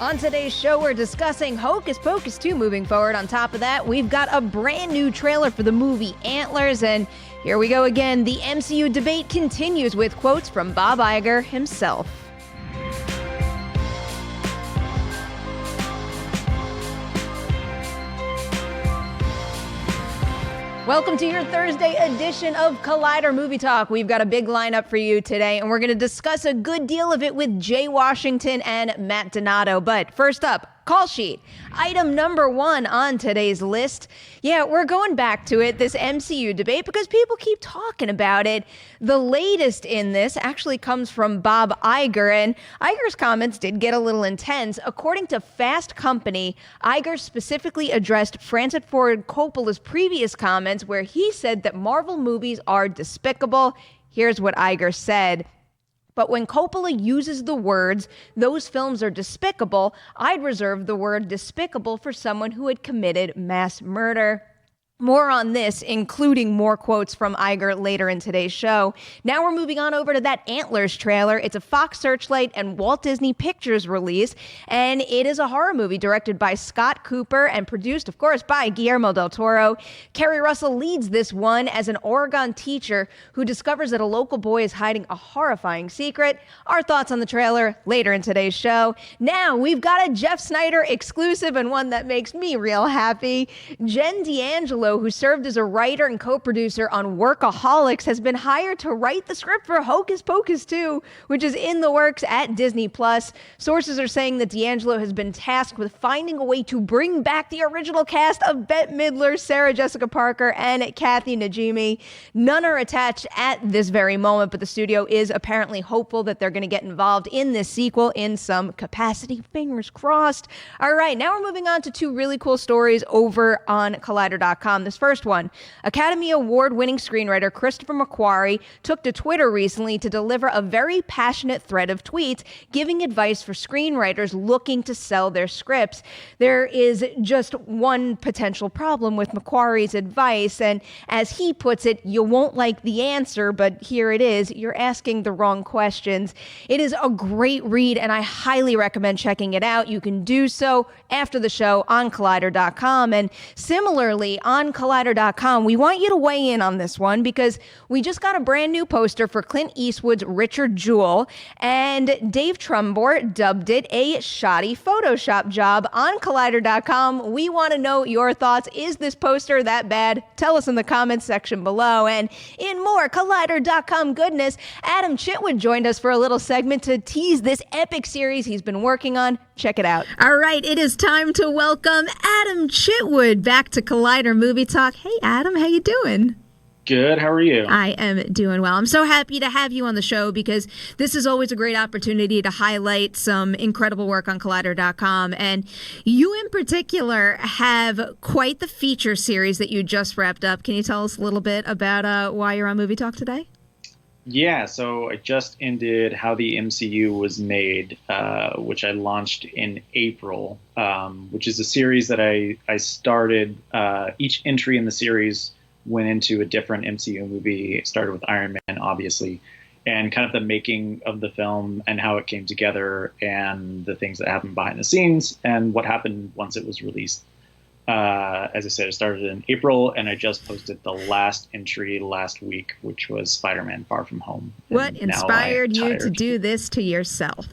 On today's show, we're discussing Hocus Pocus 2 moving forward. On top of that, we've got a brand new trailer for the movie Antlers. And here we go again. The MCU debate continues with quotes from Bob Iger himself. Welcome to your Thursday edition of Collider Movie Talk. We've got a big lineup for you today, and we're going to discuss a good deal of it with Jay Washington and Matt Donato. But first up, call sheet. Item number 1 on today's list. Yeah, we're going back to it, this MCU debate, because people keep talking about it. The latest in this actually comes from Bob Iger, and Iger's comments did get a little intense. According to Fast Company, Iger specifically addressed Francis Ford Coppola's previous comments where he said that Marvel movies are despicable. Here's what Iger said. But when Coppola uses the words, those films are despicable, I'd reserve the word despicable for someone who had committed mass murder. More on this, including more quotes from Iger later in today's show. Now we're moving on over to that Antlers trailer. It's a Fox Searchlight and Walt Disney Pictures release, and it is a horror movie directed by Scott Cooper and produced, of course, by Guillermo del Toro. Kerry Russell leads this one as an Oregon teacher who discovers that a local boy is hiding a horrifying secret. Our thoughts on the trailer later in today's show. Now we've got a Jeff Snyder exclusive and one that makes me real happy. Jen D'Angelo, who served as a writer and co-producer on Workaholics, has been hired to write the script for Hocus Pocus 2, which is in the works at Disney+. Sources are saying that D'Angelo has been tasked with finding a way to bring back the original cast of Bette Midler, Sarah Jessica Parker, and Kathy Najimy. None are attached at this very moment, but the studio is apparently hopeful that they're going to get involved in this sequel in some capacity. Fingers crossed. All right, now we're moving on to 2 really cool stories over on Collider.com. This first one, Academy Award-winning screenwriter Christopher McQuarrie took to Twitter recently to deliver a very passionate thread of tweets giving advice for screenwriters looking to sell their scripts. There is just one potential problem with McQuarrie's advice, and as he puts it, you won't like the answer, but here it is. You're asking the wrong questions. It is a great read, and I highly recommend checking it out. You can do so after the show on Collider.com, and similarly on Collider.com, we want you to weigh in on this one because we just got a brand new poster for Clint Eastwood's Richard Jewell, and Dave Trumbort dubbed it a shoddy Photoshop job on Collider.com. We want to know your thoughts. Is this poster that bad? Tell us in the comments section below. And in more Collider.com goodness, Adam Chitwood joined us for a little segment to tease this epic series he's been working on. Check it out. All right, it is time to welcome Adam Chitwood back to Collider Movie Talk. Hey, Adam, how you doing? Good. How are you? I am doing well. I'm so happy to have you on the show because this is always a great opportunity to highlight some incredible work on Collider.com. And you in particular have quite the feature series that you just wrapped up. Can you tell us a little bit about why you're on Movie Talk today? Yeah, so I just ended How the MCU Was Made, which I launched in April, which is a series that I started. Each entry in the series went into a different MCU movie. It started with Iron Man, obviously, and kind of the making of the film and how it came together and the things that happened behind the scenes and what happened once it was released. As I said, it started in April, and I just posted the last entry last week, which was Spider-Man Far From Home. What inspired you to do this to yourself?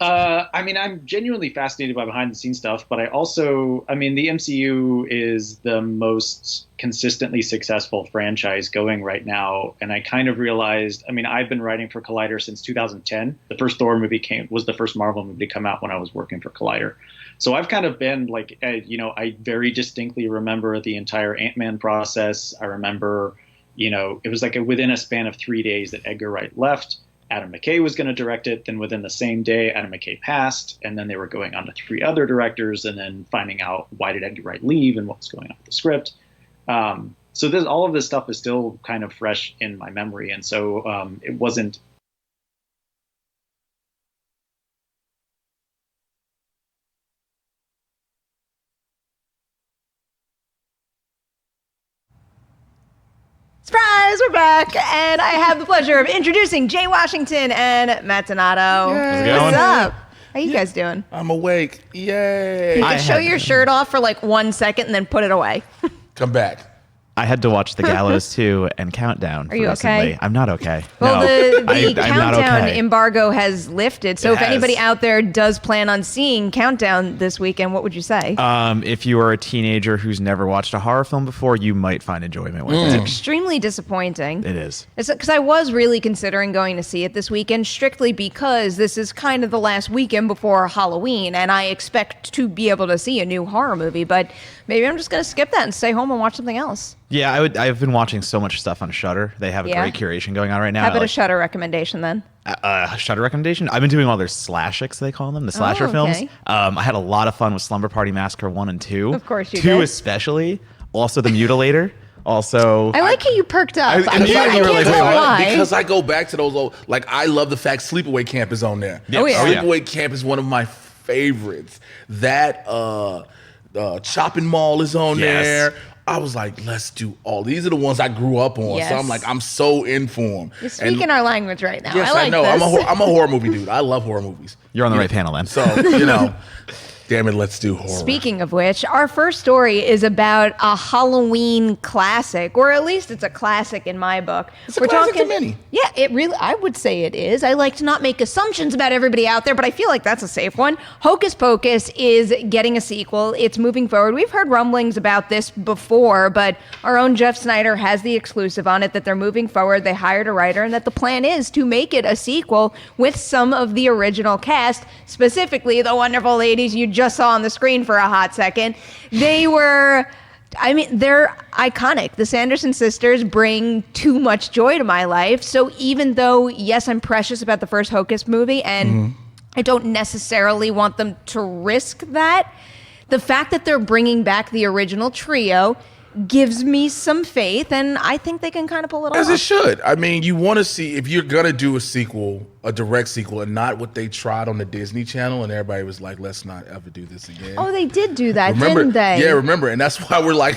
I mean, I'm genuinely fascinated by behind-the-scenes stuff, but the MCU is the most consistently successful franchise going right now, and I kind of realized, I've been writing for Collider since 2010. The first Thor movie was the first Marvel movie to come out when I was working for Collider. So I've kind of been like, I very distinctly remember the entire Ant-Man process. I remember, it was like within a span of 3 days that Edgar Wright left. Adam McKay was going to direct it. Then within the same day, Adam McKay passed. And then they were going on to 3 other directors and then finding out why did Edgar Wright leave and what was going on with the script. So all of this stuff is still kind of fresh in my memory. And so it wasn't Surprise, we're back, and I have the pleasure of introducing Jay Washington and Matt Donato. How's it going? What's up? How you guys doing? I'm awake. Yay. You can show your shirt off for like 1 second and then put it away. Come back. I had to watch The Gallows 2 and Countdown. Are you recently. okay? I'm not okay. Well, no, the I'm not Countdown okay. embargo has lifted. So It if has. anybody out there does plan on seeing Countdown this weekend, what would you say? If you are a teenager who's never watched a horror film before, you might find enjoyment with it. Extremely disappointing. It is. It's because I was really considering going to see it this weekend, strictly because this is kind of the last weekend before Halloween, and I expect to be able to see a new horror movie. But maybe I'm just going to skip that and stay home and watch something else. Yeah, I've been watching so much stuff on Shudder. They have a great curation going on right now. How about a Shudder recommendation then? Shudder recommendation? I've been doing all their slashics, they call them, the slasher films. Okay. I had a lot of fun with Slumber Party Massacre 1 and 2. Of course you 2 did. especially. Also The Mutilator. Also... I like how you perked up. I knew can't you were like, tell wait, what? why. Because I go back to those old, like, I love the fact Sleepaway Camp is on there. Yes. Oh, yeah. Sleepaway Camp is one of my favorites. That Chopping Mall is on Yes. there. I was like, let's do all. These are the ones I grew up on. Yes. So I'm like, I'm so in for them. You're speaking our language right now. Yes, I like know. this. I'm a horror movie dude. I love horror movies. You're on the right panel then. So, damn it, let's do horror. Speaking of which, our first story is about a Halloween classic, or at least it's a classic in my book. It's a classic to many. Yeah, it really, I would say it is. I like to not make assumptions about everybody out there, but I feel like that's a safe one. Hocus Pocus is getting a sequel. It's moving forward. We've heard rumblings about this before, but our own Jeff Snyder has the exclusive on it that they're moving forward. They hired a writer, and that the plan is to make it a sequel with some of the original cast, specifically the wonderful ladies you just saw on the screen for a hot second. They're iconic. The Sanderson sisters bring too much joy to my life. So even though, yes, I'm precious about the first Hocus movie, and I don't necessarily want them to risk that, the fact that they're bringing back the original trio gives me some faith, and I think they can kind of pull it off. As it should. I mean, you want to see, if you're going to do a sequel, a direct sequel, and not what they tried on the Disney Channel, and everybody was like, let's not ever do this again. Oh, they did do that, Remember? didn't they? Yeah, remember. And that's why we're like,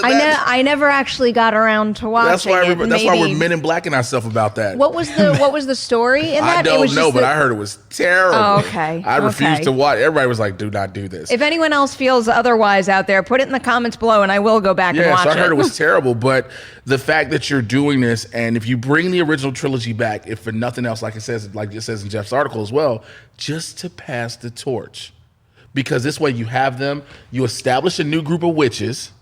I never actually got around to watching that's why I remember, it. That's why Maybe- we're men in blacking ourselves about that. What was the story in that? I It don't was know, just but that- I heard it was terrible. Oh, okay. I refused Okay. to watch. Everybody was like, do not do this. If anyone else feels otherwise out there, put it in the comments below, and I will go back and Yeah, watch so I heard it. it was terrible, but the fact that you're doing this, and if you bring the original trilogy back, if for nothing else, like it says in Jeff's article as well, just to pass the torch, because this way you have them, you establish a new group of witches,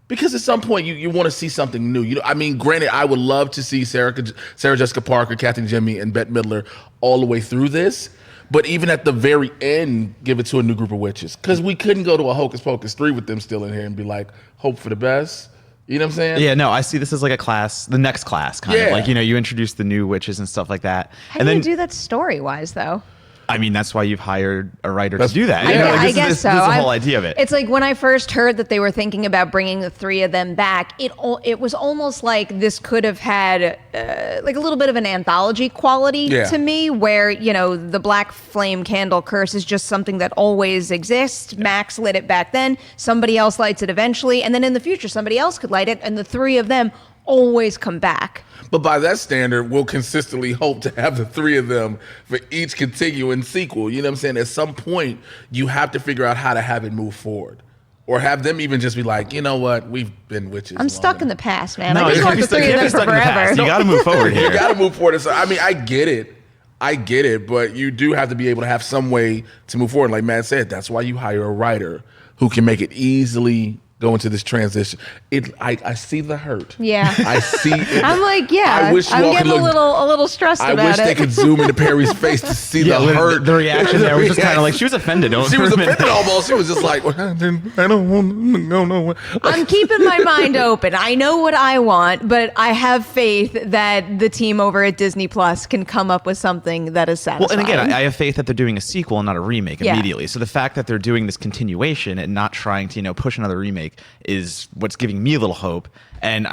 because at some point you want to see something new. You know, I mean, granted, I would love to see Sarah Jessica Parker, Kathy Jimmy, and Bette Midler all the way through this. But even at the very end, give it to a new group of witches. Because we couldn't go to a Hocus Pocus 3 with them still in here and be like, hope for the best. You know what I'm saying? Yeah, no, I see this as like a class, the next class kind of. Yeah. Like, you introduce the new witches and stuff like that. How and do then you do that story-wise, though? I mean, that's why you've hired a writer to do that. Yeah. I This guess is so. the whole idea of it. It's like when I first heard that they were thinking about bringing the three of them back, it was almost like this could have had like a little bit of an anthology quality to me, where, the Black Flame Candle curse is just something that always exists. Max lit it back then. Somebody else lights it eventually. And then in the future, somebody else could light it. And the three of them always come back. But by that standard, we'll consistently hope to have the three of them for each continuing sequel. You know what I'm saying? At some point, you have to figure out how to have it move forward. Or have them even just be like, you know what? We've been witches. I'm stuck in the past, man. No, I just you want the can't three of them be for stuck in the past. forever. You got to move forward here. You got to move forward. So, I mean, I get it, but you do have to be able to have some way to move forward. Like Matt said, that's why you hire a writer who can make it easily go into this transition. I see the hurt. Yeah. I see it. I'm like, yeah. I wish you I'm all getting could look, a little stressed I about wish it. they could zoom into Perry's face to see Yeah, the hurt. the reaction there was just kind of like, she was offended. She was offended almost. She was just like, I don't want to go nowhere. I'm keeping my mind open. I know what I want, but I have faith that the team over at Disney Plus can come up with something that is Well, satisfying. and again, I have faith that they're doing a sequel and not a remake Yeah. immediately. So the fact that they're doing this continuation and not trying to, push another remake is what's giving me a little hope. And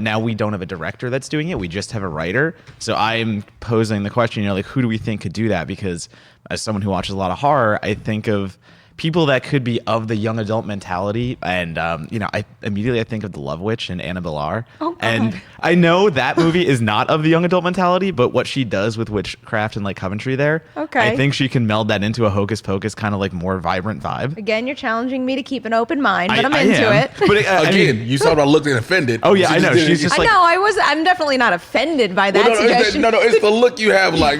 now we don't have a director that's doing it. We just have a writer. So I'm posing the question, who do we think could do that? Because as someone who watches a lot of horror, I think of people that could be of the young adult mentality. And, I immediately think of The Love Witch and Annabelle R. Oh, God. And I know that movie is not of the young adult mentality, but what she does with witchcraft and like Coventry there, Okay. I think she can meld that into a Hocus Pocus kind of like more vibrant vibe. Again, you're challenging me to keep an open mind, but I'm I into am. it. But Again, you saw about looking offended. Oh, yeah, I know. She's just I like, know. I'm definitely not offended by that Well, suggestion. it's the look you have like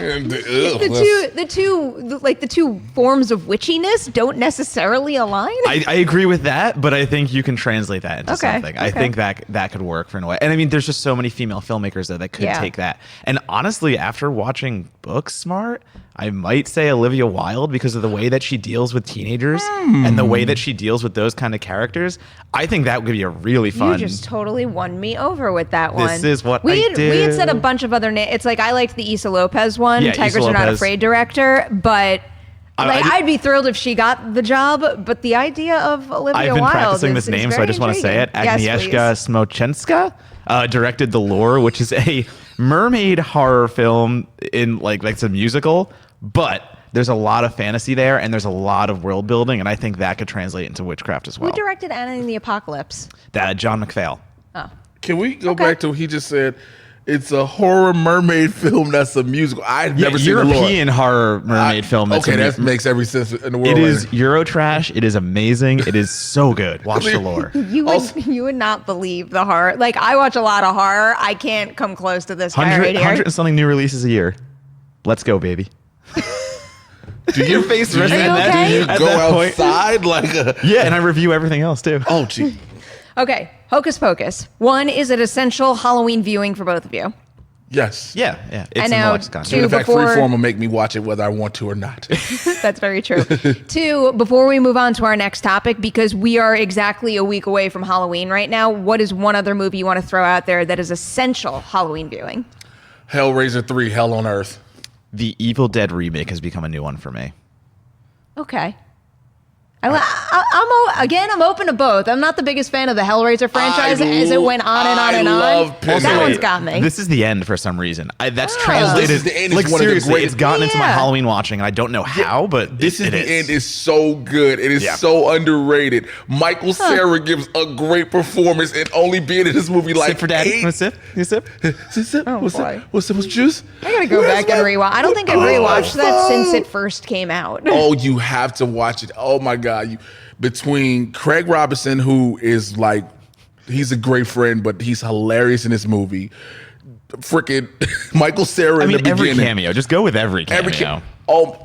The two forms of witchiness don't necessarily align. I agree with that, but I think you can translate that into Okay, something. I okay. think that could work for in a way. And I mean, there's just so many female filmmakers though that could Yeah. take that. And honestly, after watching Booksmart, I might say Olivia Wilde because of the way that she deals with teenagers and the way that she deals with those kind of characters. I think that would be a really fun. You just totally won me over with that one. This is what we I had, We had do. said a bunch of other names. It's like I liked the Issa Lopez one, Yeah, Tigers Issa Are Not Lopez. Afraid director, but I- I'd be thrilled if she got the job. But the idea of Olivia I've been Wilde practicing is this name, so I very just want to say it. intriguing. Yes, Agnieszka Smochenska directed The Lure, which is a mermaid horror film in like it's a musical, but there's a lot of fantasy there and there's a lot of world building, and I think that could translate into witchcraft as well. Who directed Anna and the Apocalypse? That John McPhail. Oh, Can we go Okay. back to what he just said? It's a horror mermaid film that's a musical. I've never seen the European horror mermaid film. Okay, that makes every sense in the world. It is right Eurotrash. It is amazing. It is so good. Watch The Lure. you would not believe the horror. Like I watch a lot of horror. I can't come close to this guy 100, right here. 100 and something new releases a year. Let's go, baby. Do you face do you, resting at that- do you at go that point. outside like a? Yeah, and I review everything else too. Oh, gee. Okay, Hocus Pocus. One, is it essential Halloween viewing for both of you? Yes. Yeah. It's And in now the lexicon. two- In fact, before- Freeform will make me watch it whether I want to or not. That's very true. Two, before we move on to our next topic, because we are exactly a week away from Halloween right now, what is one other movie you want to throw out there that is essential Halloween viewing? Hellraiser 3, Hell on Earth. The Evil Dead remake has become a new one for me. Okay. I'm open to both. I'm not the biggest fan of the Hellraiser franchise as it went on and on and on. love That Pixar. one's got me. This is the end for some reason. That's Oh. translated. This is the end. It's Like one of the seriously, greatest- it's gotten into my Yeah. Halloween watching, and I don't know how, but This it is the end. Is so good. It is Yeah. so underrated. Michael Cera gives a great performance and only being in this movie like Sip for daddy. 8. Want a sip? You sip? Sip. Oh, What's boy. What's juice? I gotta go back and rewatch. I don't think I've rewatched that since it first came out. Oh, you have to watch it. Oh my God. Between Craig Robinson, who is like, he's a great friend, but he's hilarious in this movie. Freaking Michael Cera in the every beginning. cameo. Just go with every cameo.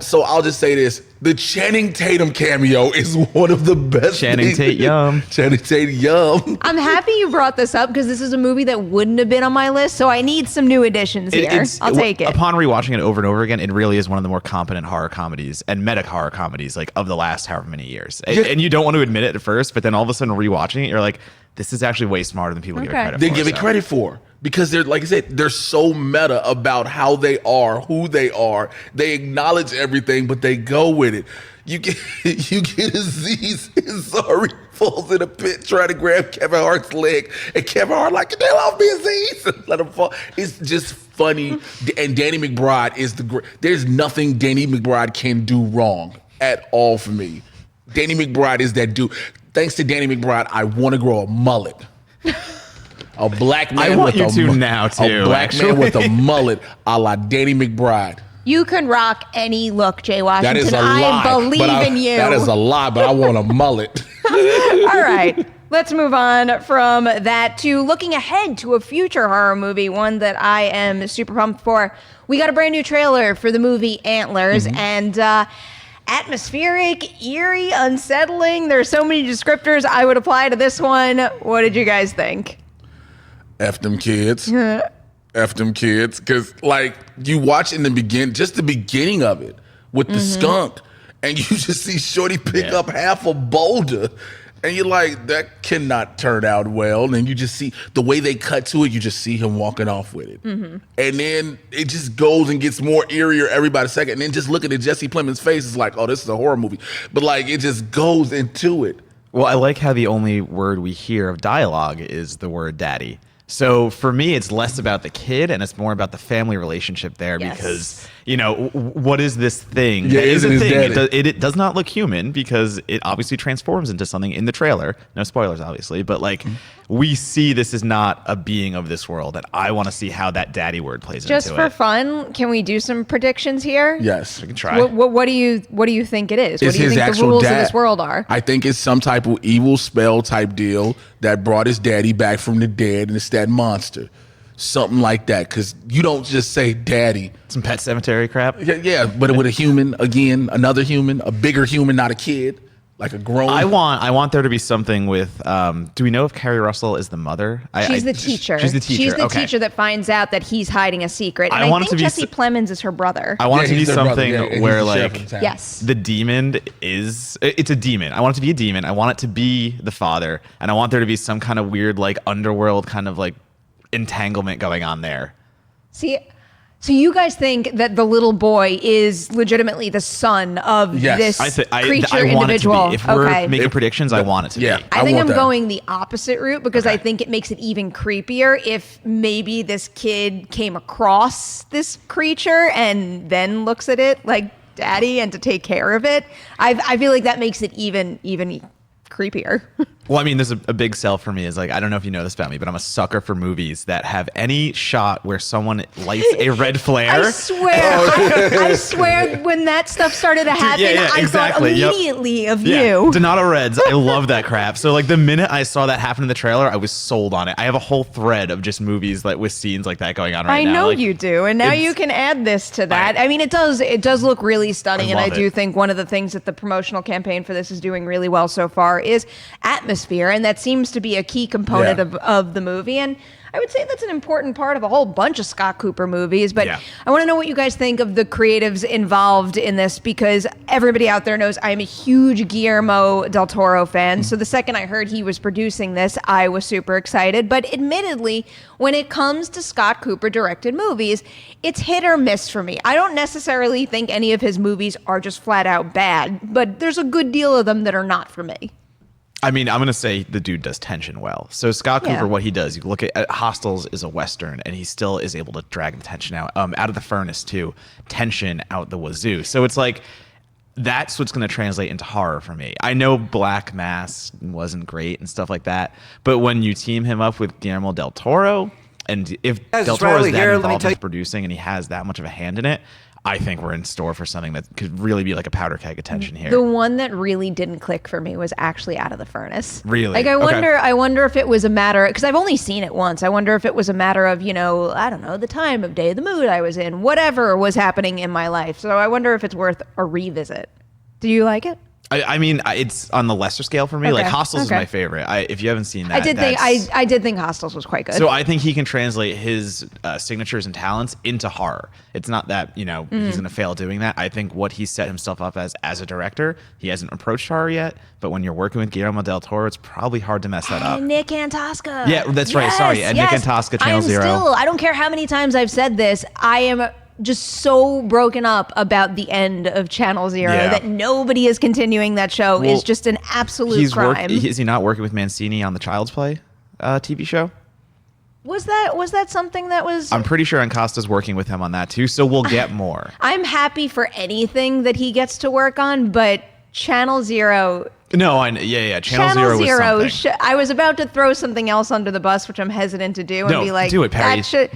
So I'll just say this: the Channing Tatum cameo is one of the best. Channing things. Tate Yum. Channing Tate Yum. I'm happy you brought this up because this is a movie that wouldn't have been on my list, so I need some new additions here. I'll take it. Upon rewatching it over and over again, it really is one of the more competent horror comedies and meta horror comedies like of the last however many years. And you don't want to admit it at first, but then all of a sudden rewatching it, you're like, this is actually way smarter than people give it Okay. credit They for. give it so. credit for because they're, like I said, they're so meta about how they are, who they are. They acknowledge everything, but they go with it. You get Aziz Ansari falls in a pit trying to grab Kevin Hart's leg, and Kevin Hart like, "Get the hell off me, Aziz!" Let him fall. It's just funny, and Danny McBride is the great. There's nothing Danny McBride can do wrong at all for me. Danny McBride is that dude. Thanks to Danny McBride, I want to grow a mullet. A black man I want with you a to now, too, A black actually. man with a mullet, a la Danny McBride. You can rock any look, Jay Washington. That is a lie. I believe in you. That is a lie, but I want a mullet. All right. Let's move on from that to looking ahead to a future horror movie, one that I am super pumped for. We got a brand new trailer for the movie Antlers, and atmospheric, eerie, unsettling. There's so many descriptors I would apply to this one. What did you guys think? F them kids. F them kids. Because, like, you watch in the just the beginning of it with the skunk, and you just see Shorty pick up half a boulder. And you're like, that cannot turn out well. And you just see the way they cut to it, you just see him walking off with it. And then it just goes and gets more eerier every by the second. And then just looking at Jesse Plemons' face, it's like, oh, this is a horror movie. But, like, it just goes into it. Well, I like how the only word we hear of dialogue is the word daddy. So for me, it's less about the kid and it's more about the family relationship there Yes. because, what is this thing? Yeah, That is isn't a his thing. daddy. It does not look human because it obviously transforms into something in the trailer. No spoilers, obviously, but like we see this is not a being of this world, and I want to see how that daddy word plays Just into for it. fun, can we do some predictions here? Yes. We can try. What do you think it is? What It's do you his think the actual rules dad. of this world are? I think it's some type of evil spell type deal that brought his daddy back from the dead, and it's that monster. Something like that, because you don't just say daddy. Some Pet Cemetery crap. Yeah, but with a human, again, another human, a bigger human, not a kid, like a grown. I want there to be something with. Do we know if Carrie Russell is the mother? She's the teacher. She's the teacher. She's the Okay. teacher that finds out that he's hiding a secret. And I I want it think to be Jesse Plemons is her brother. I want it to be he's their brother, something yeah, and he's where the sheriff like of the town. Yes. the demon is it's a demon. I want it to be a demon. I want it to be the father, and I want there to be some kind of weird like underworld kind of like entanglement going on there. See, so you guys think that the little boy is legitimately the son of Yes. this creature I want individual? it to be. If we're Okay. making predictions, I want it to Yeah. be. I think want I'm that. going the opposite route because I think it makes it even creepier if maybe this kid came across this creature and then looks at it like daddy and to take care of it. I feel like that makes it even creepier. Well, I mean, there's a big sell for me is like, I don't know if you know this about me, but I'm a sucker for movies that have any shot where someone lights a red flare. I swear, I swear when that stuff started to happen, I exactly. thought Yep. immediately of Yeah, you. Donato Reds. I love that crap. So like the minute I saw that happen in the trailer, I was sold on it. I have a whole thread of just movies like with scenes like that going on right I now. know Like, you do, and now it's- you can add this to that. I mean, it does look really stunning, and I love do it. think one of the things that the promotional campaign for this is doing really well so far is atmosphere, and that seems to be a key component Yeah. of the movie. And I would say that's an important part of a whole bunch of Scott Cooper movies. But Yeah. I want to know what you guys think of the creatives involved in this, because everybody out there knows I'm a huge Guillermo del Toro fan. So the second I heard he was producing this, I was super excited. But admittedly, when it comes to Scott Cooper directed movies, it's hit or miss for me. I don't necessarily think any of his movies are just flat out bad, but there's a good deal of them that are not for me. I mean, I'm going to say the dude does tension well. So Scott Yeah. Cooper, what he does, you look at Hostels is a Western, and he still is able to drag the tension out of the furnace too, tension out the wazoo. So it's like, that's what's going to translate into horror for me. I know Black Mass wasn't great and stuff like that, but when you team him up with Guillermo del Toro, and if Guys, del it's Toro Riley is that here. Let me involved tell in you- producing and he has that much of a hand in it, I think we're in store for something that could really be like a powder keg of tension here. The one that really didn't click for me was actually Out of the Furnace. Really? Like I Okay. wonder if it was a matter, because I've only seen it once. I wonder if it was a matter of, I don't know, the time of day, the mood I was in, whatever was happening in my life. So I wonder if it's worth a revisit. Do you like it? I mean, it's on the lesser scale for me. Like Okay, Hostels is okay. my favorite. If you haven't seen that, I did think that's- I did think Hostels was quite good. So I think he can translate his signatures and talents into horror. It's not that he's going to fail doing that. I think what he set himself up as a director, he hasn't approached horror yet. But when you're working with Guillermo del Toro, it's probably hard to mess that up. And Nick Antosca. Yeah, that's right. Sorry. And Nick Antosca, Channel Zero. I don't care how many times I've said this, I am just so broken up about the end of Channel Zero Yeah. that nobody is continuing that show is Well, just an absolute crime. Is he not working with Mancini on the Child's Play TV show? Was that something that was? I'm pretty sure Ancosta's working with him on that too. So we'll get more. I'm happy for anything that he gets to work on, but Channel Zero. No, Channel Zero was something. I was about to throw something else under the bus, which I'm hesitant to do, and No, be like, do it, Perry. that should.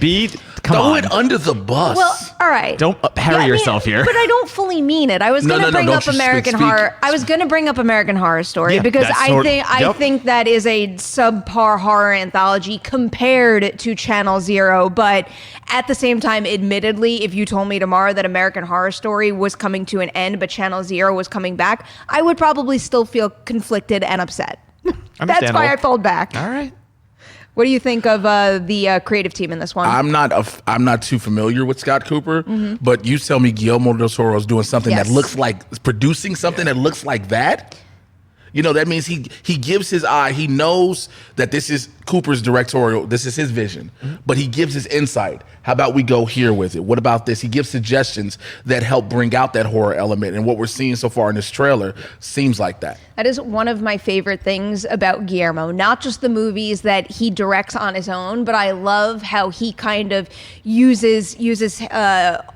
Come Throw on. it under the bus. Well, all right. Don't parry yourself here. But I don't fully mean it. I was No, going to no, no, bring don't up you American speak- Horror. I was going to bring up American Horror Story Yeah, because that's I yep. think that is a subpar horror anthology compared to Channel Zero. But at the same time, admittedly, if you told me tomorrow that American Horror Story was coming to an end, but Channel Zero was coming back, I would probably still feel conflicted and upset. That's Understandable. why I pulled back. All right. What do you think of the creative team in this one? I'm not too familiar with Scott Cooper, but you tell me Guillermo del Toro is doing something Yes. that looks like producing something that looks like that. That means he gives his eye. He knows that this is Cooper's directorial. This is his vision, but he gives his insight. How about we go here with it? What about this? He gives suggestions that help bring out that horror element. And what we're seeing so far in this trailer seems like that. That is one of my favorite things about Guillermo, not just the movies that he directs on his own, but I love how he kind of uses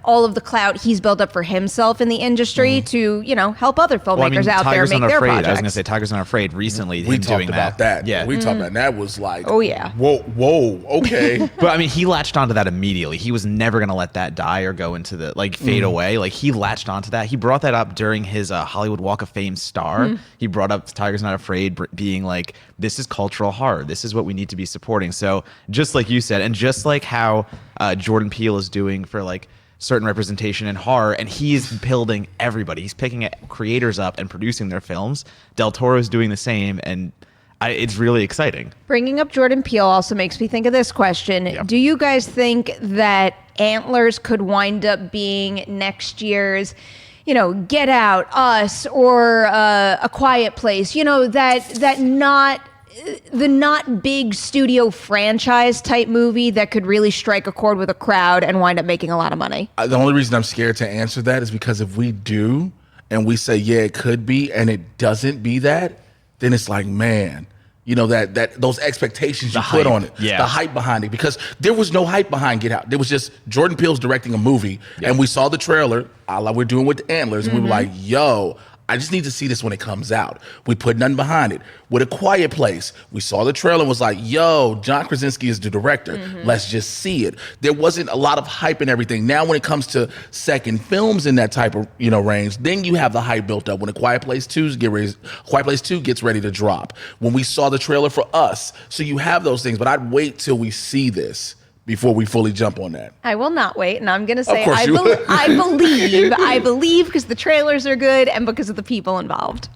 all of the clout he's built up for himself in the industry to, help other filmmakers out there make their projects. I was going to say Tigers Not Afraid recently. We him talked doing about that. Yeah. We talked about that. Was like, oh yeah. Whoa, okay. But he latched onto that immediately. He was never going to let that die or go into the fade away. He latched onto that. He brought that up during his Hollywood Walk of Fame star. He brought up Tigers Not Afraid being like, this is cultural horror. This is what we need to be supporting. So just like you said, and just like how Jordan Peele is doing for certain representation in horror, and he's building everybody. He's picking creators up and producing their films. Del Toro is doing the same, and it's really exciting. Bringing up Jordan Peele also makes me think of this question. Yeah. Do you guys think that Antlers could wind up being next year's, Get Out, Us, or A Quiet Place? The not big studio franchise type movie that could really strike a chord with a crowd and wind up making a lot of money? The only reason I'm scared to answer that is because if we do and we say, yeah, it could be, and it doesn't be that, then it's like, man, that those expectations you put on it, the hype behind it, because there was no hype behind Get Out. There was just Jordan Peele's directing a movie, and we saw the trailer, like we're doing with Antlers, and we were like, yo, I just need to see this when it comes out. We put nothing behind it. With A Quiet Place, we saw the trailer and was like, yo, John Krasinski is the director. Let's just see it. There wasn't a lot of hype and everything. Now when it comes to second films in that type of range, then you have the hype built up. When A Quiet Place 2 gets ready to drop. When we saw the trailer for Us. So you have those things, but I'd wait till we see this before we fully jump on that. I will not wait, and I'm going to say I believe because the trailers are good and because of the people involved.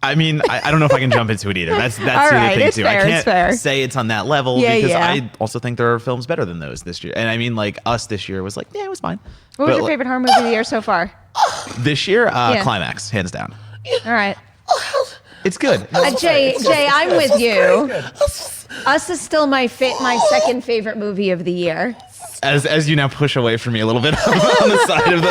I don't know if I can jump into it either. That's the All other right, thing it's too. fair, I it's fair. can't say it's on that level because Yeah. I also think there are films better than those this year. And Us this year was it was fine. What was your favorite horror movie of the year so far? This year? Climax, hands down. All right. It's good. Jay, I'm with you. Us is still my second favorite movie of the year. As you now push away from me a little bit on the side of the...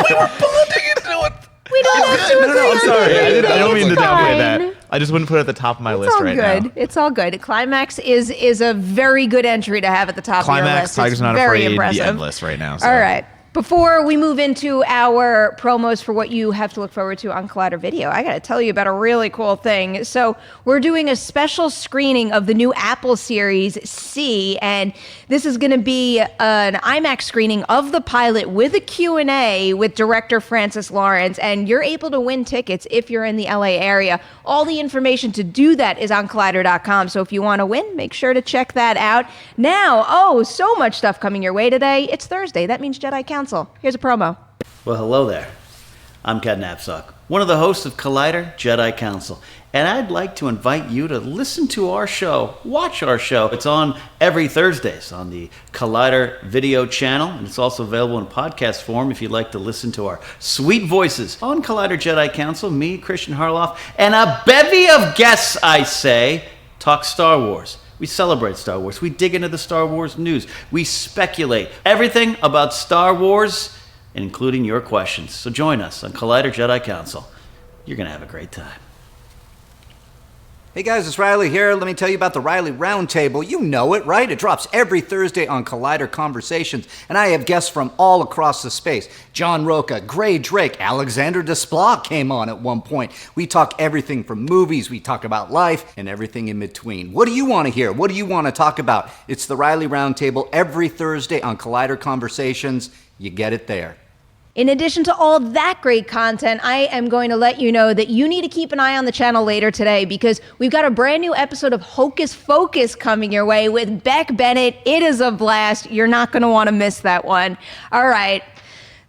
We don't have to agree No, I'm on sorry. everything. I don't mean to It's downplay fine. that. I just wouldn't put it at the top of my It's list all right good. now. It's all good. Climax is a very good entry to have at the top of your Climax, list. Tigers It's Not very Afraid, impressive. The Endless right now. So. All right. Before we move into our promos for what you have to look forward to on Collider Video, I got to tell you about a really cool thing. So we're doing a special screening of the new Apple Series C, and this is going to be an IMAX screening of the pilot with a Q&A with director Francis Lawrence, and you're able to win tickets if you're in the LA area. All the information to do that is on Collider.com, so if you want to win, make sure to check that out. Now, so much stuff coming your way today. It's Thursday. That means Jedi Council. Here's a promo. Well, hello there. I'm Ken Knapsack, one of the hosts of Collider Jedi Council, and I'd like to invite you to listen to our show, watch our show. It's on every Thursdays on the Collider Video channel, and it's also available in podcast form if you'd like to listen to our sweet voices on Collider Jedi Council, me, Christian Harloff, and a bevy of guests, I say, talk Star Wars. We celebrate Star Wars. We dig into the Star Wars news. We speculate everything about Star Wars, including your questions. So join us on Collider Jedi Council. You're going to have a great time. Hey guys, it's Riley here. Let me tell you about the Riley Roundtable. You know it, right? It drops every Thursday on Collider Conversations, and I have guests from all across the space. John Roca, Gray Drake, Alexander Desplat came on at one point. We talk everything from movies, we talk about life, and everything in between. What do you want to hear? What do you want to talk about? It's the Riley Roundtable every Thursday on Collider Conversations. You get it there. In addition to all that great content, I am going to let you know that you need to keep an eye on the channel later today because we've got a brand new episode of Hocus Pocus coming your way with Beck Bennett. It is a blast. You're not going to want to miss that one. All right.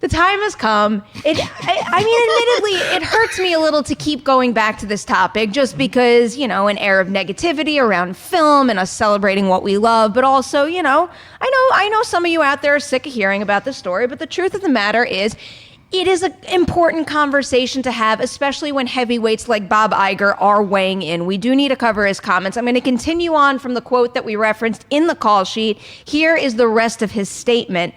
The time has come. Admittedly, it hurts me a little to keep going back to this topic just because, an air of negativity around film and us celebrating what we love. But also, I know some of you out there are sick of hearing about this story, but the truth of the matter is, it is an important conversation to have, especially when heavyweights like Bob Iger are weighing in. We do need to cover his comments. I'm going to continue on from the quote that we referenced in the call sheet. Here is the rest of his statement.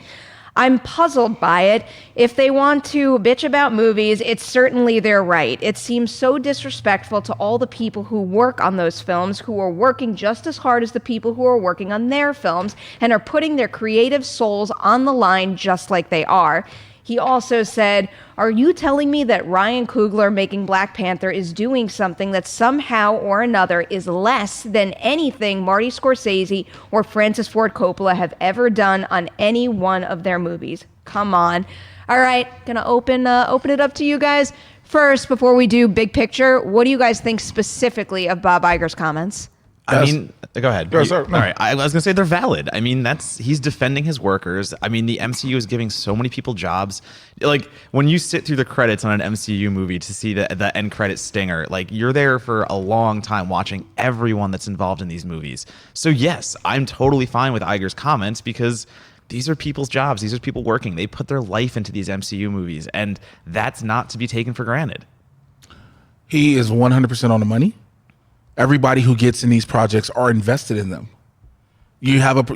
I'm puzzled by it. If they want to bitch about movies, it's certainly their right. It seems so disrespectful to all the people who work on those films, who are working just as hard as the people who are working on their films and are putting their creative souls on the line just like they are. He also said, are you telling me that Ryan Coogler making Black Panther is doing something that somehow or another is less than anything Marty Scorsese or Francis Ford Coppola have ever done on any one of their movies? Come on. All right, gonna open it up to you guys. First, before we do big picture, what do you guys think specifically of Bob Iger's comments? I mean, go ahead. Yes, sir. All right. I was going to say they're valid. I mean, he's defending his workers. I mean, the MCU is giving so many people jobs. Like, when you sit through the credits on an MCU movie to see the end credit stinger, like, you're there for a long time watching everyone that's involved in these movies. So, yes, I'm totally fine with Iger's comments because these are people's jobs. These are people working. They put their life into these MCU movies, and that's not to be taken for granted. He is 100% on the money. Everybody who gets in these projects are invested in them. You have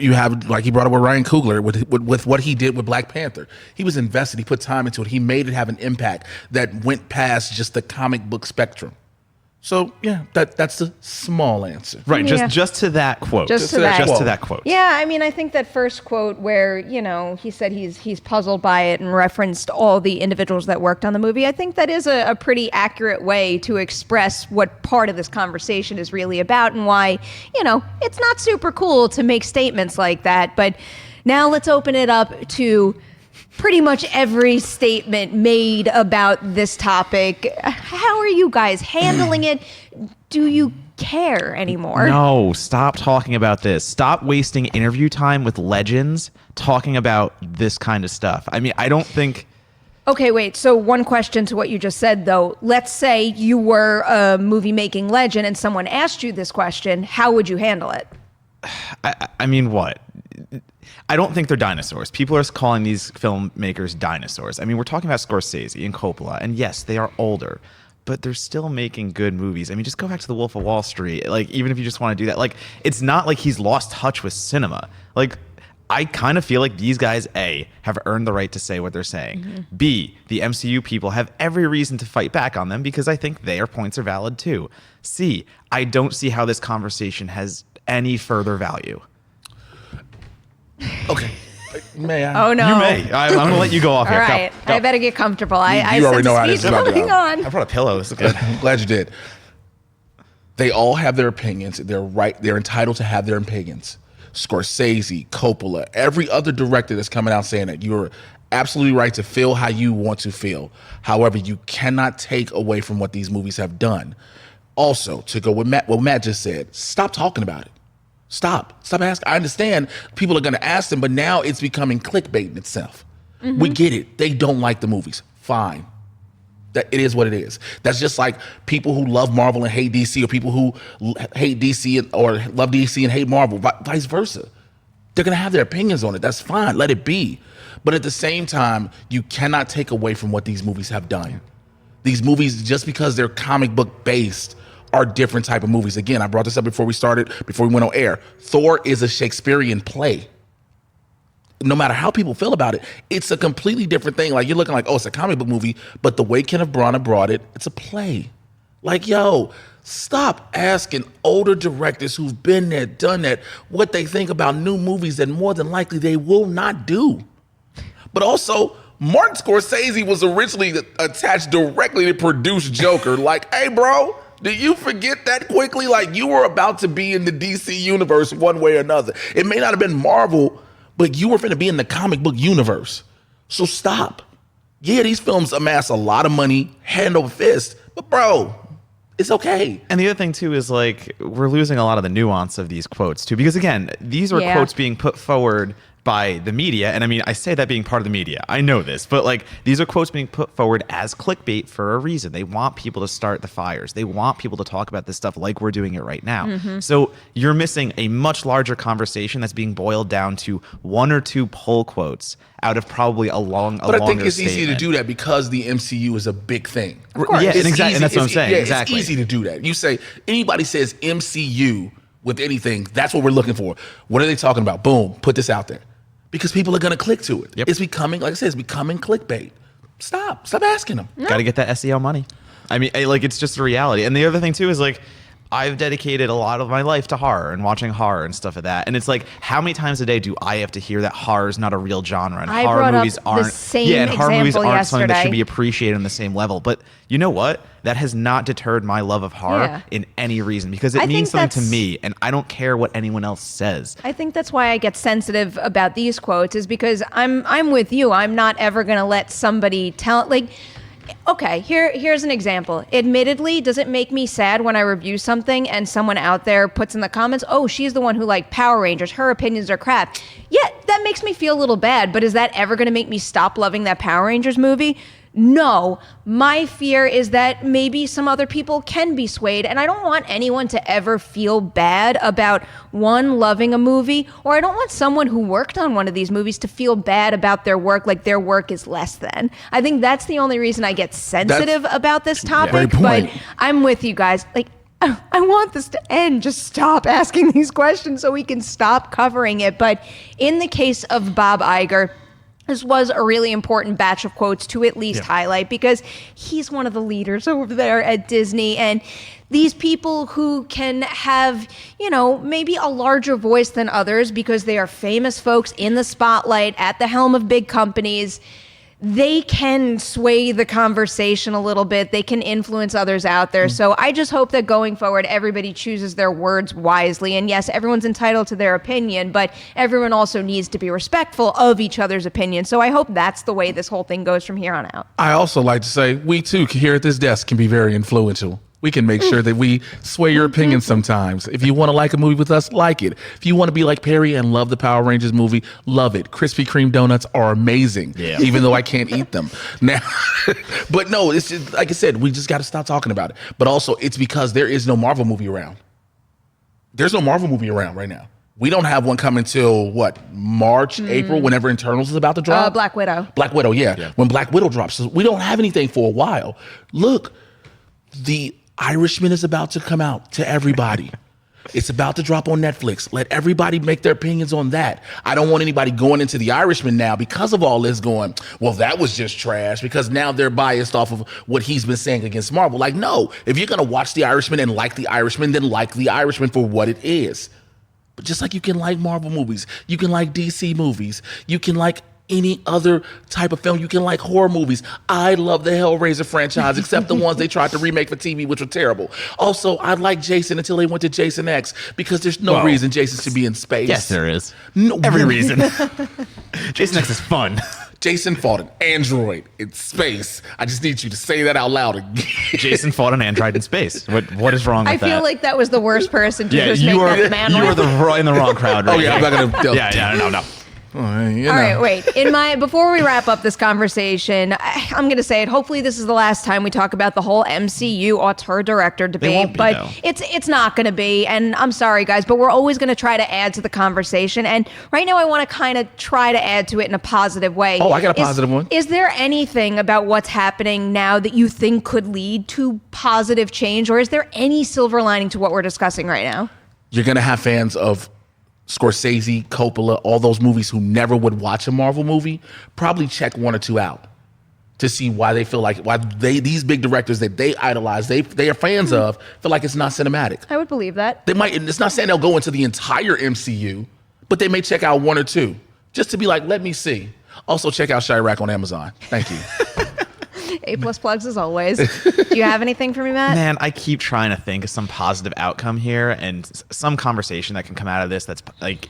like he brought up with Ryan Coogler with what he did with Black Panther. He was invested. He put time into it. He made it have an impact that went past just the comic book spectrum. So yeah, that's a small answer. Right, Yeah. just to that quote. Just to that quote. Yeah, I mean, I think that first quote where, he said he's puzzled by it and referenced all the individuals that worked on the movie, I think that is a pretty accurate way to express what part of this conversation is really about and why, it's not super cool to make statements like that. But now let's open it up to pretty much every statement made about this topic. How are you guys handling it? Do you care anymore? No, stop talking about this. Stop wasting interview time with legends talking about this kind of stuff. I mean, I don't think... Okay, wait. So one question to what you just said, though. Let's say you were a movie-making legend and someone asked you this question. How would you handle it? I mean, what? I don't think they're dinosaurs. People are calling these filmmakers dinosaurs. I mean, we're talking about Scorsese and Coppola, and yes, they are older, but they're still making good movies. I mean, just go back to The Wolf of Wall Street. Like, even if you just want to do that, like, it's not like he's lost touch with cinema. Like, I kind of feel like these guys, A, have earned the right to say what they're saying. Mm-hmm. B, the MCU people have every reason to fight back on them because I think their points are valid too. C, I don't see how this conversation has any further value. Okay. May I? Oh, no. You may. I'm going to let you go off here. All right. Go. I better get comfortable. I You already know how sense this the is speech about to going go. on. I brought a pillow. This is good. I'm glad you did. They all have their opinions. They're right. They're entitled to have their opinions. Scorsese, Coppola, every other director that's coming out saying that you're absolutely right to feel how you want to feel. However, you cannot take away from what these movies have done. Also, to go with what Matt just said, stop talking about it. Stop asking. I understand people are going to ask them, but now it's becoming clickbait in itself. Mm-hmm. We get it. They don't like the movies. Fine. That it is what it is. That's just like people who love Marvel and hate DC, or people who hate DC or love DC and hate Marvel, vice versa. They're going to have their opinions on it. That's fine. Let it be. But at the same time, you cannot take away from what these movies have done. These movies, just because they're comic book based, are different type of movies. Again, I brought this up before we went on air. Thor is a Shakespearean play. No matter how people feel about it, it's a completely different thing. Like, you're looking like, oh, it's a comic book movie, but the way Kenneth Branagh brought it, it's a play. Like, yo, stop asking older directors who've been there, done that, what they think about new movies that more than likely they will not do. But also, Martin Scorsese was originally attached directly to produce Joker. Like, hey, bro, did you forget that quickly? Like, you were about to be in the DC universe one way or another. It may not have been Marvel, but you were finna be in the comic book universe. So stop. Yeah, these films amass a lot of money, hand over fist, but bro, it's okay. And the other thing too is, like, we're losing a lot of the nuance of these quotes too, because again, these are quotes being put forward by the media. And I mean, I say that being part of the media. I know this, but like these are quotes being put forward as clickbait for a reason. They want people to start the fires. They want people to talk about this stuff like we're doing it right now. So you're missing a much larger conversation that's being boiled down to one or two pull quotes out of probably a longer But I think it's statement. easy to do that because the MCU is a big thing. Of course. Yeah, It's and exactly, and easy- that's what I'm it's- saying. yeah, Exactly. It's easy to do that. You say, anybody says MCU with anything, that's what we're looking for. What are they talking about? Boom, put this out there. Because people are going to click to it. Yep. It's becoming, like I said, it's becoming clickbait. Stop asking them. Got to get that SEO money. I mean, like it's just a reality. And the other thing too is like I've dedicated a lot of my life to horror and watching horror and stuff like that. And it's like, how many times a day do I have to hear that horror is not a real genre and I horror brought up movies the aren't same and horror movies example aren't something that should yesterday. be appreciated on the same level. But you know what? That has not deterred my love of horror Yeah. in any reason because it I means think something to that's- me and I don't care what anyone else says. I think that's why I get sensitive about these quotes is because I'm with you. I'm not ever going to let somebody tell like okay, here's an example. Admittedly, does it make me sad when I review something and someone out there puts in the comments, "Oh, she's the one who liked Power Rangers. Her opinions are crap." Yeah, that makes me feel a little bad, but is that ever going to make me stop loving that Power Rangers movie? No, my fear is that maybe some other people can be swayed, and I don't want anyone to ever feel bad about one, loving a movie, or I don't want someone who worked on one of these movies to feel bad about their work, like their work is less than. I think that's the only reason I get sensitive about this topic, Great but point. I'm with you guys. Like, I want this to end. Just stop asking these questions so we can stop covering it. But in the case of Bob Iger, this was a really important batch of quotes to at least highlight because he's one of the leaders over there at Disney. And these people who can have, you know, maybe a larger voice than others because they are famous folks in the spotlight at the helm of big companies, they can sway the conversation a little bit. They can influence others out there. So I just hope that going forward, everybody chooses their words wisely. And yes, everyone's entitled to their opinion, but everyone also needs to be respectful of each other's opinion. So I hope that's the way this whole thing goes from here on out. I also like to say, we too, here at this desk, can be very influential. We can make sure that we sway your opinion sometimes. If you want to like a movie with us, like it. If you want to be like Perry and love the Power Rangers movie, love it. Krispy Kreme donuts are amazing, even though I can't eat them. Now, but no, it's just, like I said, we just got to stop talking about it. But also, it's because there is no Marvel movie around. There's no Marvel movie around right now. We don't have one coming till what, March, April, whenever Internals is about to drop? Black Widow. Black Widow, yeah. When Black Widow drops. So we don't have anything for a while. Look, The Irishman is about to come out to everybody. It's about to drop on Netflix. Let everybody make their opinions on that. I don't want anybody going into The Irishman now because of all this going, well, that was just trash, because now they're biased off of what he's been saying against Marvel. Like, no, if you're going to watch The Irishman and like The Irishman, then like The Irishman for what it is. But just like you can like Marvel movies, you can like DC movies, you can like any other type of film, you can like horror movies. I love the Hellraiser franchise, except the ones they tried to remake for TV, which were terrible. Also, I like Jason until they went to Jason X, because there's no reason Jason should be in space. Yes, there is. No, Every reason. Jason X is fun. Jason fought an android in space. I just need you to say that out loud again. Jason fought an android in space. What is wrong with I that? feel like that was the worst person to yeah, just you make are that man you are laugh. in the wrong crowd. Right Oh, yeah, I'm here. not going to. Yeah, no. You All know. right, wait. Before we wrap up this conversation, I'm going to say it. Hopefully, this is the last time we talk about the whole MCU auteur director debate. won't be, but though. it's not going to be. And I'm sorry, guys, but we're always going to try to add to the conversation. And right now, I want to kind of try to add to it in a positive way. Oh, I got a positive one. Is there anything about what's happening now that you think could lead to positive change, or is there any silver lining to what we're discussing right now? You're going to have fans of Scorsese, Coppola, all those movies who never would watch a Marvel movie, probably check one or two out to see why they feel like, these big directors that they idolize, they are fans of, feel like it's not cinematic. I would believe that. They might, and it's not saying they'll go into the entire MCU, but they may check out one or two just to be like, let me see. Also, check out Chirac on Amazon. Thank you. A+ plugs as always. Do you have anything for me, Matt? Man, I keep trying to think of some positive outcome here and some conversation that can come out of this that's like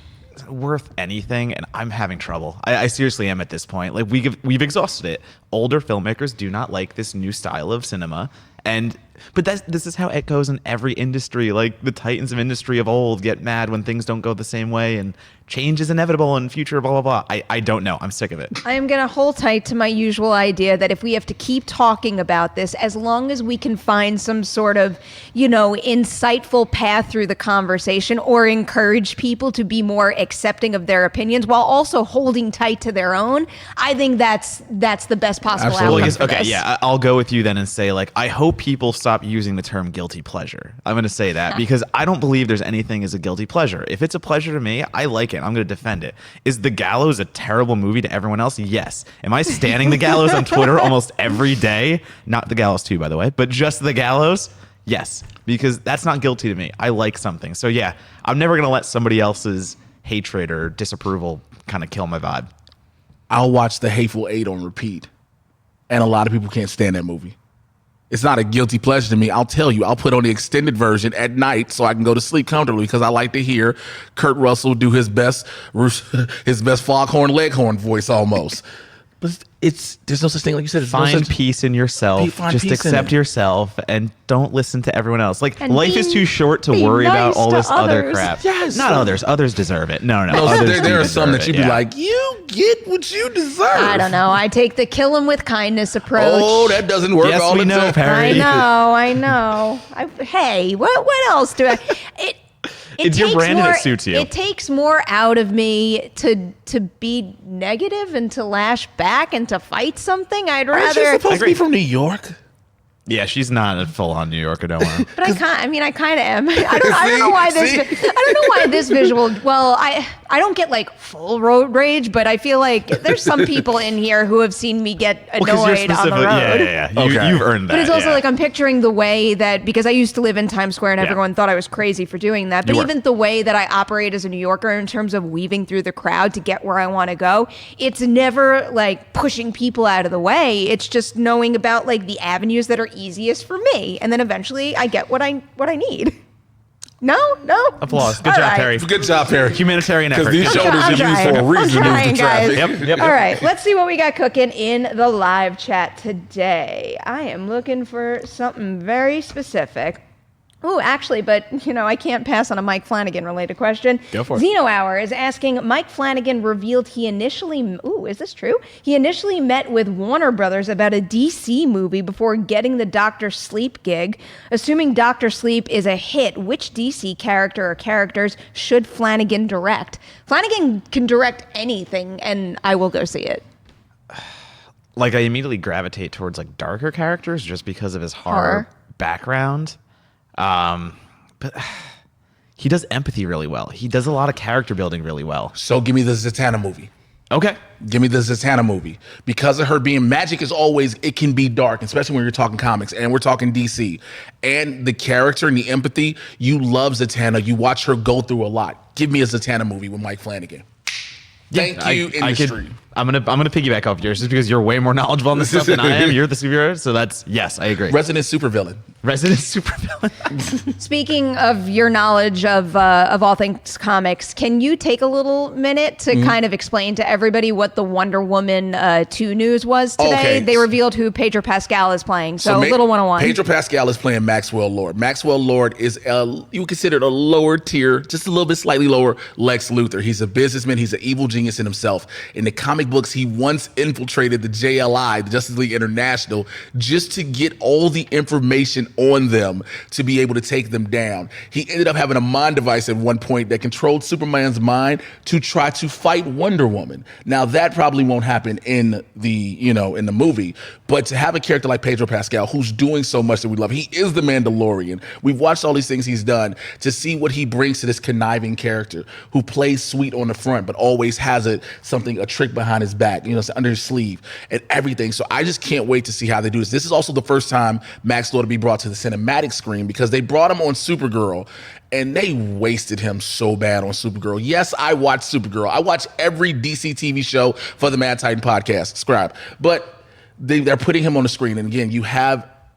worth anything, and I'm having trouble. I seriously am at this point. Like we've exhausted it. Older filmmakers do not like this new style of cinema, and But this is how it goes in every industry. Like the titans of industry of old get mad when things don't go the same way, and change is inevitable in future, blah, blah, blah. I don't know. I'm sick of it. I am going to hold tight to my usual idea that if we have to keep talking about this, as long as we can find some sort of, insightful path through the conversation or encourage people to be more accepting of their opinions while also holding tight to their own, I think that's the best possible Absolutely. outcome for Okay, this. yeah, I'll go with you then and say, like, I hope people stop using the term guilty pleasure. I'm going to say that because I don't believe there's anything as a guilty pleasure. If it's a pleasure to me, I like it. I'm going to defend it. Is The Gallows a terrible movie to everyone else? Yes. Am I standing The Gallows on Twitter almost every day? Not The Gallows 2, by the way, but just The Gallows? Yes, because that's not guilty to me. I like something. So yeah, I'm never going to let somebody else's hatred or disapproval kind of kill my vibe. I'll watch The Hateful Eight on repeat, and a lot of people can't stand that movie. It's not a guilty pleasure to me. I'll tell you, I'll put on the extended version at night so I can go to sleep comfortably because I like to hear Kurt Russell do his best foghorn leghorn voice almost. But there's no such thing, like you said. Find peace in yourself. Just accept yourself and don't listen to everyone else. Like, And life is too short to be worry about nice all to this other others. crap. Yes. Not others. Others deserve it. No. No, Others there do are some deserve that it, you'd be yeah. like, you get what you deserve. I don't know. I take the kill 'em with kindness approach. Oh, that doesn't work Yes, all we the know, time. Perry. I know. Hey, what else do I? It's your brand and it suits you. It takes more out of me to be negative and to lash back and to fight something. I'd Aren't you rather. supposed to be from New York? Yeah, she's not a full-on New Yorker, don't worry. But I kind of am. I don't know why this. See? I don't know why this visual. Well, I don't get like full road rage, but I feel like there's some people in here who have seen me get annoyed on the road. Yeah. Okay. You've earned that. But it's also yeah. like I'm picturing the way that, because I used to live in Times Square and Yeah. everyone thought I was crazy for doing that. But You were. even the way that I operate as a New Yorker in terms of weaving through the crowd to get where I want to go, it's never like pushing people out of the way. It's just knowing about like the avenues that are easiest for me. And then eventually I get what I need. No. Applause. Good All job, right. Perry. Good job, Perry. Humanitarian effort. Because these Good job. shoulders are used for a reason to move trying, the traffic. guys. Yep. All right, let's see what we got cooking in the live chat today. I am looking for something very specific. Ooh, actually, but I can't pass on a Mike Flanagan related question. Go for it. Zeno Hour is asking, Mike Flanagan revealed he initially, is this true? He initially met with Warner Brothers about a DC movie before getting the Dr. Sleep gig. Assuming Dr. Sleep is a hit, which DC character or characters should Flanagan direct? Flanagan can direct anything, and I will go see it. Like, I immediately gravitate towards like darker characters just because of his horror Horror. background. But he does empathy really well. He does a lot of character building really well. So give me the Zatanna movie. Okay. Give me the Zatanna movie. Because of her being magic is always, it can be dark, especially when you're talking comics and we're talking DC. And the character and the empathy, you love Zatanna. You watch her go through a lot. Give me a Zatanna movie with Mike Flanagan. Thank you, industry. I'm gonna piggyback off yours just because you're way more knknowledgeable on this stuff than I am. You're the superhero, so yes, I agree. Resident supervillain. Resident supervillain. Speaking of your knowledge of all things comics, can you take a little minute to kind of explain to everybody what the Wonder Woman 2 news was today? Okay. They revealed who Pedro Pascal is playing. So, a little 101. Pedro Pascal is playing Maxwell Lord. Maxwell Lord is you would consider it a lower tier, just a little bit slightly lower Lex Luthor. He's a businessman. He's an evil genius in himself. In the comic books, he once infiltrated the JLI, the Justice League International, just to get all the information on them to be able to take them down. He ended up having a mind device at one point that controlled Superman's mind to try to fight Wonder Woman. Now that probably won't happen in the movie, but to have a character like Pedro Pascal who's doing so much that we love, he is the Mandalorian. We've watched all these things he's done, to see what he brings to this conniving character who plays sweet on the front but always has a trick behind his back, under his sleeve and everything. So I just can't wait to see how they do this. This is also the first time Max Lord will be brought to the cinematic screen, because they brought him on Supergirl and they wasted him so bad on Supergirl. Yes, I watch Supergirl. I watch every DC TV show for the Mad Titan podcast. Subscribe. But they're putting him on the screen. And again,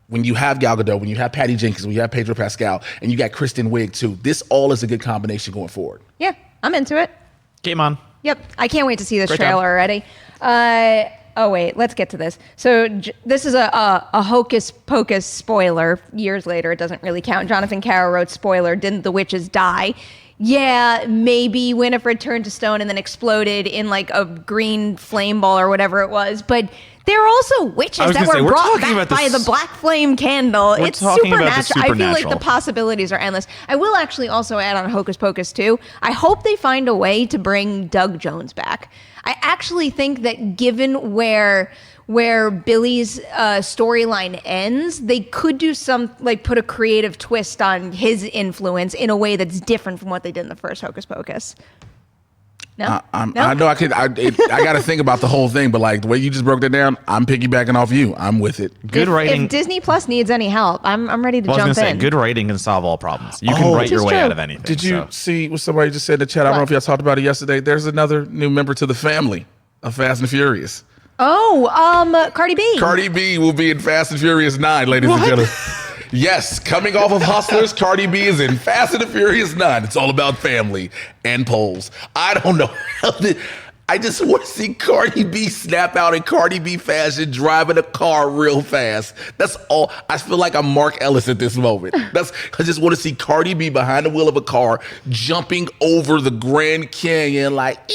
when you have Gal Gadot, when you have Patty Jenkins, when you have Pedro Pascal, and you got Kristen Wiig too, this all is a good combination going forward. Yeah, I'm into it. Game on. Yep, I can't wait to see this Great trailer job. already. Oh wait, let's get to this. So this is a Hocus Pocus spoiler. Years later, it doesn't really count. Jonathan Carroll wrote spoiler. Didn't the witches die? Yeah, maybe Winifred turned to stone and then exploded in like a green flame ball or whatever it was. But there are also witches that were brought back by the black flame candle. It's supernatural. I feel like the possibilities are endless. I will actually also add on Hocus Pocus 2. I hope they find a way to bring Doug Jones back. I actually think that given where Billy's storyline ends, they could do some, like, put a creative twist on his influence in a way that's different from what they did in the first Hocus Pocus. No? I know I got to think about the whole thing, but like the way you just broke that down, I'm piggybacking off you. I'm with it. Good writing. If Disney Plus needs any help, I'm ready to jump in. I was going to say, good writing can solve all problems. You can write your way out of anything. Did you see what somebody just said in the chat? I don't know if y'all talked about it yesterday. There's another new member to the family of Fast and Furious. Oh, Cardi B. Cardi B will be in Fast and Furious 9, ladies and gentlemen. Yes, coming off of Hustlers, Cardi B is in Fast and the Furious 9. It's all about family and polls. I don't know. I just want to see Cardi B snap out in Cardi B fashion, driving a car real fast. That's all. I feel like I'm Mark Ellis at this moment. I just want to see Cardi B behind the wheel of a car, jumping over the Grand Canyon like,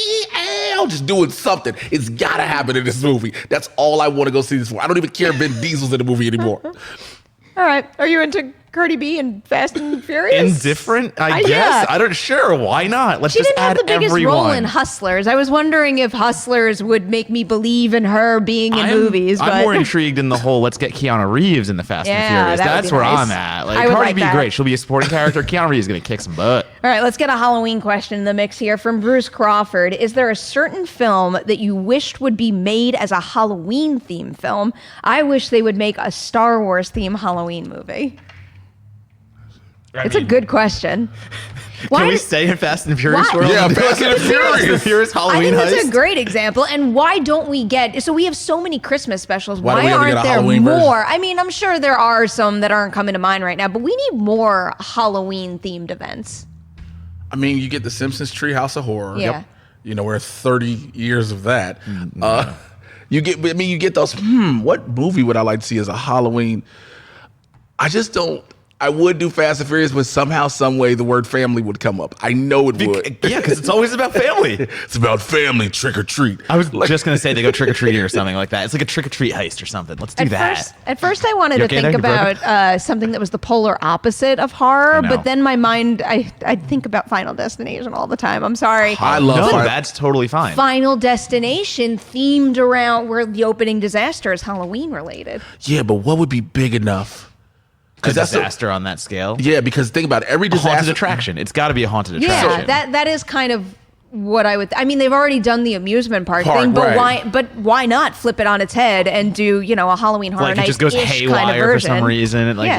just doing something. It's got to happen in this movie. That's all I want to go see this for. I don't even care if Vin Diesel's in the movie anymore. All right. Are you into Cardi B and Fast and Furious? Indifferent, I guess. Yeah. I don't. Sure. Why not? Let's just add everyone. She didn't have the biggest role in Hustlers. I was wondering if Hustlers would make me believe in her being in movies. I'm more intrigued in the whole let's get Keanu Reeves in the Fast and Furious. That's where I'm at. Like Cardi B, great. She'll be a supporting character. Keanu Reeves is going to kick some butt. All right. Let's get a Halloween question in the mix here from Bruce Crawford. Is there a certain film that you wished would be made as a Halloween theme film? I wish they would make a Star Wars theme Halloween movie. It's a good question. Can we stay in Fast and Furious world? Yeah, Fast and Furious Halloween heist. I think that's a great example. And why don't we get... So we have so many Christmas specials. Why aren't there more? Version? I mean, I'm sure there are some that aren't coming to mind right now, but we need more Halloween-themed events. I mean, you get the Simpsons Treehouse of Horror. Yeah. You know, we're 30 years of that. You get those, what movie would I like to see as a Halloween? I just don't... I would do Fast and Furious, but somehow, some way, the word family would come up. I know it would. Yeah, because it's always about family. It's about family, trick or treat. I was just going to say they go trick or treating or something like that. It's like a trick or treat heist or something. Let's do that. At first, I wanted to think about something that was the polar opposite of horror, but then my mind, I think about Final Destination all the time. I'm sorry. I love No, that's totally fine. Final Destination themed around where the opening disaster is Halloween related. Yeah, but what would be big enough? A disaster on that scale. Yeah, because think about it, every disaster. Haunted attraction. It's got to be a haunted attraction. Yeah, that is kind of what I would. I mean, they've already done the amusement park thing, but why not flip it on its head and do a Halloween Horror Nights? Like it just goes haywire kind of version. For some reason. Like,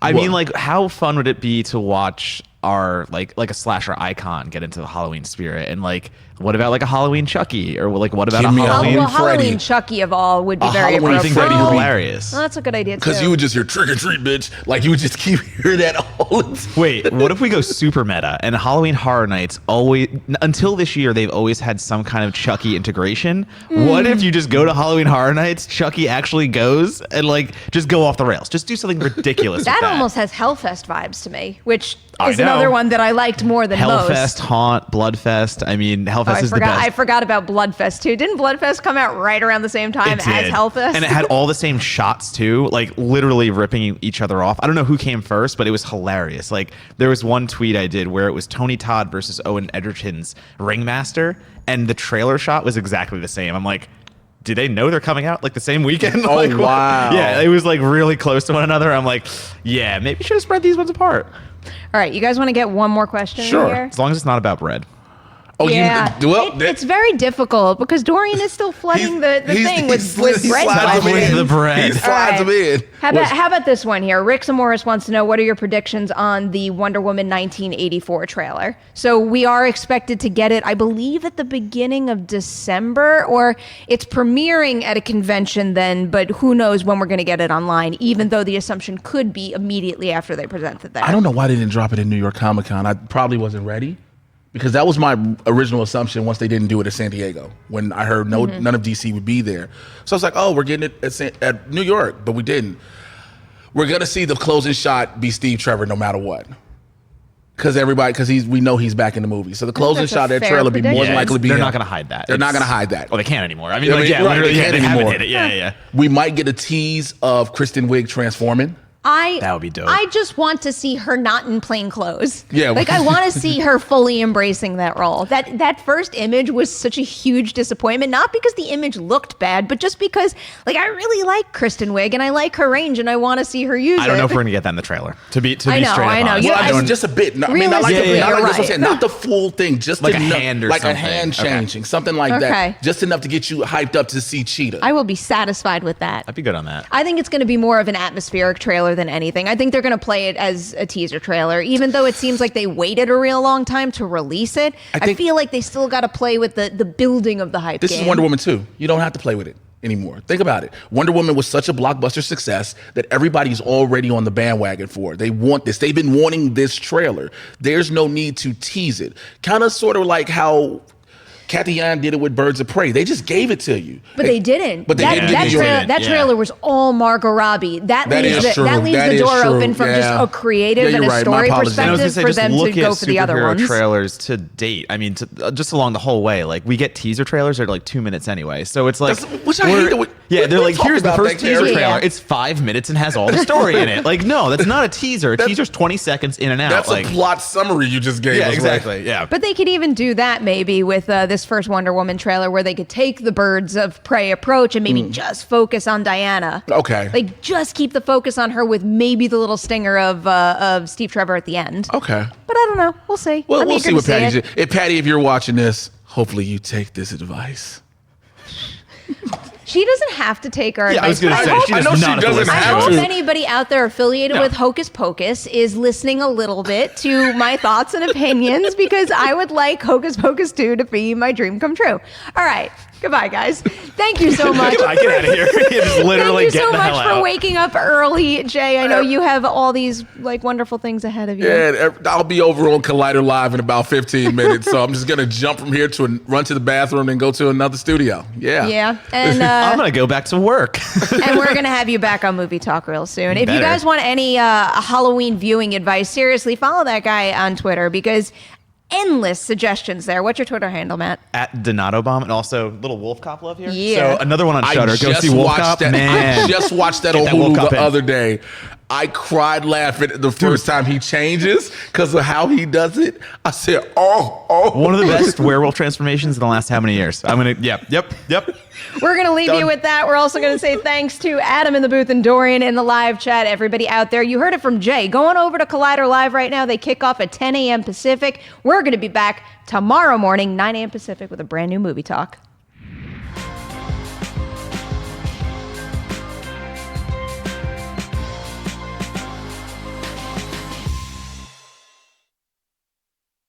I mean, like, how fun would it be to watch our like a slasher icon get into the Halloween spirit? And like, what about like a Halloween Chucky, or like what about Halloween Chucky of all would be very appropriate. I think that'd be hilarious. Well, that's a good idea too. Because you would just hear trick or treat, bitch. Like you would just keep hearing that all the time. Wait, what if we go super meta and Halloween Horror Nights always, until this year, they've always had some kind of Chucky integration? What if you just go to Halloween Horror Nights, Chucky actually goes and like just go off the rails? Just do something ridiculous. That almost has Hellfest vibes to me, which is another one that I liked more than most. Hellfest, Haunt, Bloodfest. I mean, Hellfest is the best. I forgot about Bloodfest too. Didn't Bloodfest come out right around the same time as Hellfest? And it had all the same shots too, like literally ripping each other off. I don't know who came first, but it was hilarious. Like there was one tweet I did where it was Tony Todd versus Owen Edgerton's Ringmaster, and the trailer shot was exactly the same. I'm like, do they know they're coming out like the same weekend? Oh, like, wow. Yeah, it was like really close to one another. I'm like, yeah, maybe we should have spread these ones apart. All right, you guys want to get one more question in here? As long as it's not about bread. Oh, yeah. It's very difficult because Dorian is still flooding the thing with bread. He slides them in. How about this one here? Rick Zamoris wants to know, what are your predictions on the Wonder Woman 1984 trailer? So we are expected to get it, I believe, at the beginning of December, or it's premiering at a convention then, but who knows when we're going to get it online, even though the assumption could be immediately after they present it there. I don't know why they didn't drop it in New York Comic Con. I probably wasn't ready. because that was my original assumption once they didn't do it at San Diego, when I heard none of DC would be there. So I was like, oh, we're getting it at New York, but we didn't. We're going to see the closing shot be Steve Trevor no matter what. Because we know he's back in the movie. So the closing That's a shot of that fair trailer be more than prediction. likely to be They're him. not going to hide that. They're not going to hide that. Oh, they can't anymore. I mean, right, literally, they can't they haven't anymore. hit it. Yeah. We might get a tease of Kristen Wiig transforming. That would be dope. I just want to see her not in plain clothes. Yeah. Like, I want to see her fully embracing that role. That first image was such a huge disappointment, not because the image looked bad, but just because, like, I really like Kristen Wiig and I like her range and I want to see her use it. I don't know if we're going to get that in the trailer. To be straight up I know. honest. Yeah, Well, just a bit. I mean, not like Realistically, not you're like that's what I'm right. saying. Not the full thing. Just Like to a know- hand or like something. a hand Okay. changing, something like Okay. that. Just enough to get you hyped up to see Cheetah. I will be satisfied with that. I'd be good on that. I think it's going to be more of an atmospheric trailer than anything. I think they're going to play it as a teaser trailer, even though it seems like they waited a real long time to release it. I feel like they still got to play with the building of the hype This game. is Wonder Woman 2. You don't have to play with it anymore. Think about it. Wonder Woman was such a blockbuster success that everybody's already on the bandwagon for it. They want this. They've been wanting this trailer. There's no need to tease it. Kind of sort of like how Kathy Yan did it with Birds of Prey. They just gave it to you. But they didn't. But they that, didn't. that, They trailer, didn't. that trailer was all Margot Robbie. That leaves is true. that leaves That the is door true. open from just Yeah. a creative Yeah, and you're a right. My story apologies. And I was perspective gonna for say, them just to look go at for the other superhero ones. trailers to date. I mean, just along the whole way, like we get teaser trailers that are like 2 minutes anyway. So it's like, Which I hate that we they're like, talk here's the about first that, teaser Gary. trailer. Yeah. It's 5 minutes and has all the story in it. Like, no, that's not a teaser. A teaser's 20 seconds in and out. That's like, a plot summary you just gave us. yeah, right? exactly. Yeah. But they could even do that maybe with this first Wonder Woman trailer, where they could take the Birds of Prey approach and maybe just focus on Diana. Okay. Like, just keep the focus on her with maybe the little stinger of Steve Trevor at the end. Okay. But I don't know. We'll see. Well, I'm we'll eager see to what Patty it. did. If Patty, if you're watching this, hopefully you take this advice. She doesn't have to take our Yeah, I was advice. gonna but say, I she hope- does I know not she have to doesn't listen I to have it. hope to. anybody out there affiliated No. with Hocus Pocus is listening a little bit to my thoughts and opinions, because I would like Hocus Pocus 2 to be my dream come true. All right. Goodbye, guys. Thank you so much. I get out of here. Just literally Thank you get so the much hell for out. waking up early, Jay. I know you have all these like wonderful things ahead of you. Yeah, I'll be over on Collider Live in about 15 minutes, so I'm just gonna jump from here to run to the bathroom and go to another studio. Yeah. Yeah. And I'm gonna go back to work. and we're going to have you back on Movie Talk real soon. If you Better. guys want any Halloween viewing advice, seriously, follow that guy on Twitter, because endless suggestions there. What's your Twitter handle, Matt? At Donato Bomb, and also little Wolf Cop love here. Yeah. So another one on I Shudder. Go just see Wolf watched Cop. that. Man, I just watched that on Get that Wolf Hulu Cop the in. other day. I cried laughing the first time he changes because of how he does it. I said, oh. one of the best werewolf transformations in the last how many years? I'm gonna. Yep. We're going to leave you with that. We're also going to say thanks to Adam in the booth and Dorian in the live chat. Everybody out there, you heard it from Jay. Going over to Collider Live right now. They kick off at 10 a.m. Pacific. We're going to be back tomorrow morning, 9 a.m. Pacific, with a brand new Movie Talk.